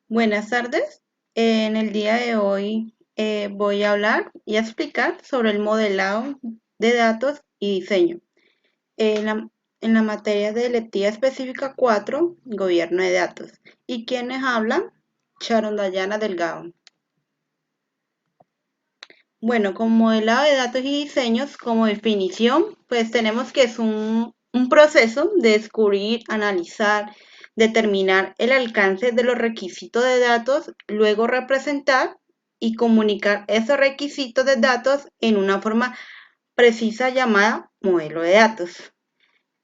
Buenas tardes. En el día de hoy voy a hablar y a explicar sobre el modelado de datos y diseño. En la, en la materia de electiva específica 4, gobierno de datos. ¿Y quienes hablan? Sharon Dayana Delgado. Bueno, con modelado de datos y diseños como definición, pues tenemos que es un proceso de descubrir, analizar, determinar el alcance de los requisitos de datos, luego representar y comunicar esos requisitos de datos en una forma precisa llamada modelo de datos.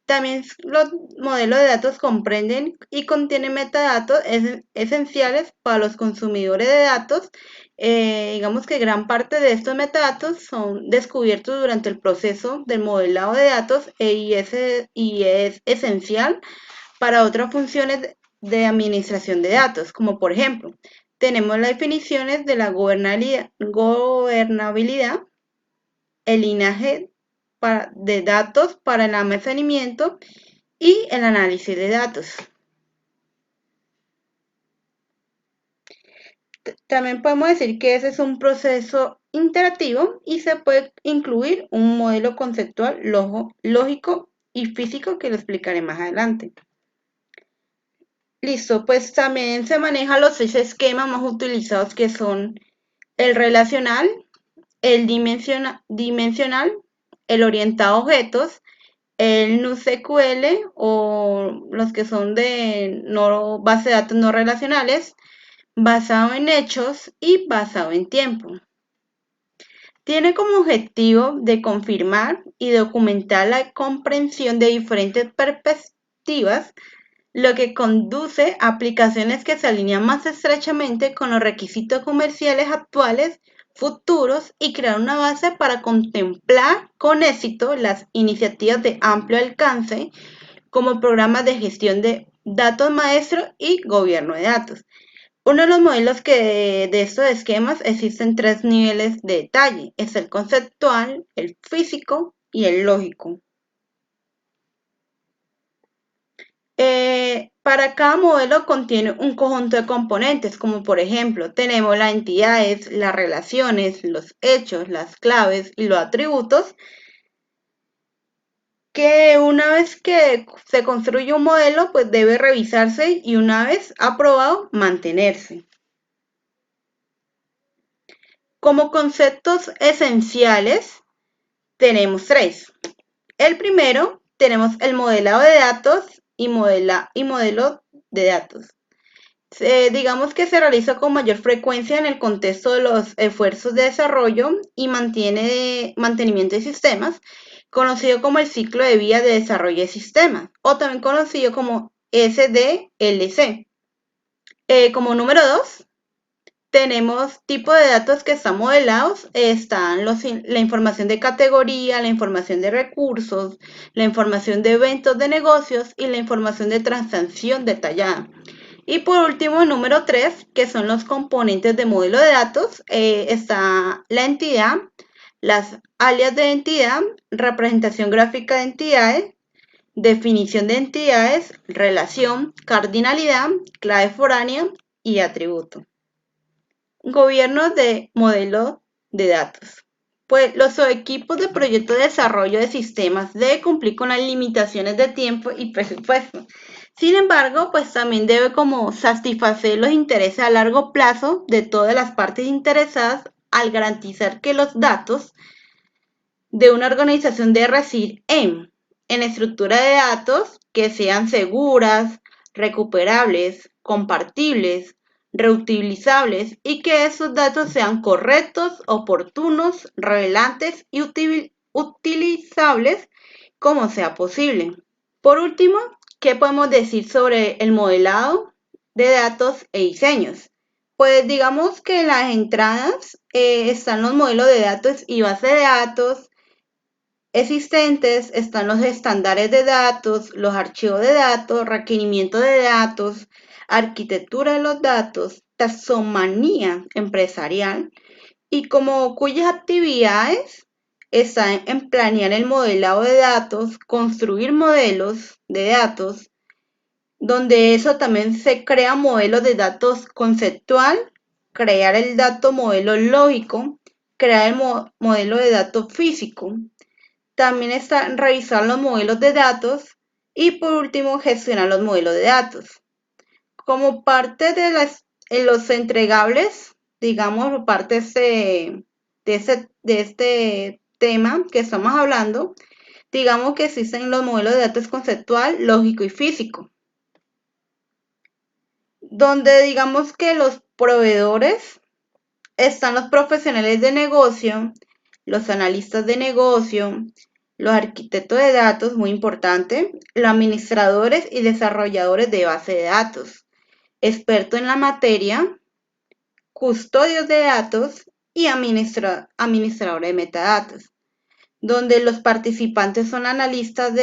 También los modelos de datos comprenden y contienen metadatos esenciales para los consumidores de datos. Digamos que gran parte de estos metadatos son descubiertos durante el proceso del modelado de datos y es esencial para otras funciones de administración de datos, como por ejemplo, tenemos las definiciones de la gobernabilidad, el linaje de datos para el almacenamiento y el análisis de datos. También podemos decir que ese es un proceso interactivo y se puede incluir un modelo conceptual lógico y físico que lo explicaré más adelante. Listo, pues también se manejan los 6 esquemas más utilizados que son el relacional, el dimensional, el orientado a objetos, el NoSQL o los que son de base de datos no relacionales, basado en hechos y basado en tiempo. Tiene como objetivo de confirmar y documentar la comprensión de diferentes perspectivas, lo que conduce a aplicaciones que se alinean más estrechamente con los requisitos comerciales actuales, futuros y crear una base para contemplar con éxito las iniciativas de amplio alcance como programas de gestión de datos maestros y gobierno de datos. Uno de los modelos de estos esquemas existen 3 niveles de detalle. Es el conceptual, el físico y el lógico. Para cada modelo contiene un conjunto de componentes, como por ejemplo, tenemos las entidades, las relaciones, los hechos, las claves y los atributos, que una vez que se construye un modelo, pues debe revisarse y una vez aprobado, mantenerse. Como conceptos esenciales, tenemos 3. El primero, tenemos el modelado de datos y modelo de datos. Digamos que se realiza con mayor frecuencia en el contexto de los esfuerzos de desarrollo y mantenimiento de sistemas, conocido como el ciclo de vida de desarrollo de sistemas, o también conocido como SDLC. Como número 2, tenemos tipos de datos que están modelados, están la información de categoría, la información de recursos, la información de eventos de negocios y la información de transacción detallada. Y por último, número 3, que son los componentes de modelo de datos, está la entidad, las alias de entidad, representación gráfica de entidades, definición de entidades, relación, cardinalidad, clave foránea y atributo. Gobierno de modelo de datos. Pues los equipos de proyecto de desarrollo de sistemas deben cumplir con las limitaciones de tiempo y presupuesto. Sin embargo, pues también debe como satisfacer los intereses a largo plazo de todas las partes interesadas al garantizar que los datos de una organización deben residir en estructura de datos que sean seguras, recuperables, compartibles, reutilizables y que esos datos sean correctos, oportunos, relevantes y utilizables como sea posible. Por último, ¿qué podemos decir sobre el modelado de datos e diseños? Pues digamos que en las entradas están los modelos de datos y base de datos existentes, están los estándares de datos, los archivos de datos, requerimientos de datos, arquitectura de los datos, taxonomía empresarial y como cuyas actividades están en planear el modelado de datos, construir modelos de datos, donde eso también se crea modelos de datos conceptual, crear el dato modelo lógico, crear el modelo de datos físico. También está revisar los modelos de datos y por último gestionar los modelos de datos. Como parte de los entregables, digamos, parte de este tema que estamos hablando, digamos que existen los modelos de datos conceptual, lógico y físico, donde digamos que los proveedores están los profesionales de negocio, los analistas de negocio, los arquitectos de datos, muy importante, los administradores y desarrolladores de base de datos, expertos en la materia, custodios de datos y administradores de metadatos, donde los participantes son analistas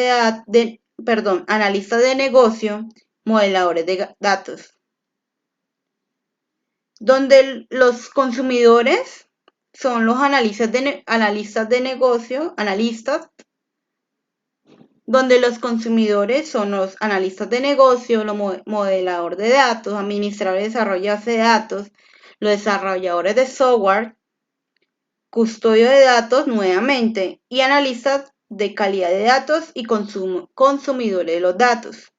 analistas de negocio, modeladores de datos, donde los consumidores son los analistas de negocio, donde los consumidores son los analistas de negocio, los modeladores de datos, administradores y desarrolladores de datos, los desarrolladores de software, custodio de datos nuevamente y analistas de calidad de datos y consumidores de los datos.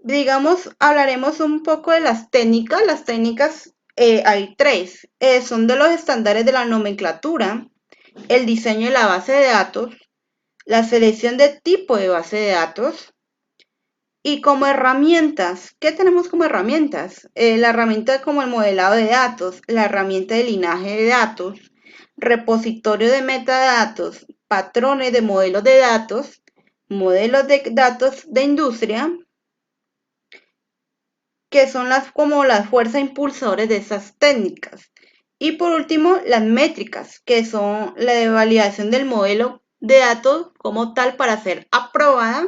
Digamos, hablaremos un poco de las técnicas. Las técnicas hay tres. Son de los estándares de la nomenclatura, el diseño de la base de datos, la selección de tipo de base de datos y como herramientas. ¿Qué tenemos como herramientas? La herramienta como el modelado de datos, la herramienta de linaje de datos, repositorio de metadatos, patrones de modelos de datos de industria, que son como las fuerzas impulsores de esas técnicas. Y por último, las métricas, que son la validación del modelo de datos como tal para ser aprobada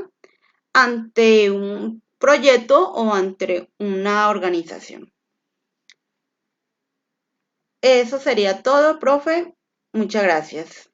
ante un proyecto o ante una organización. Eso sería todo, profe. Muchas gracias.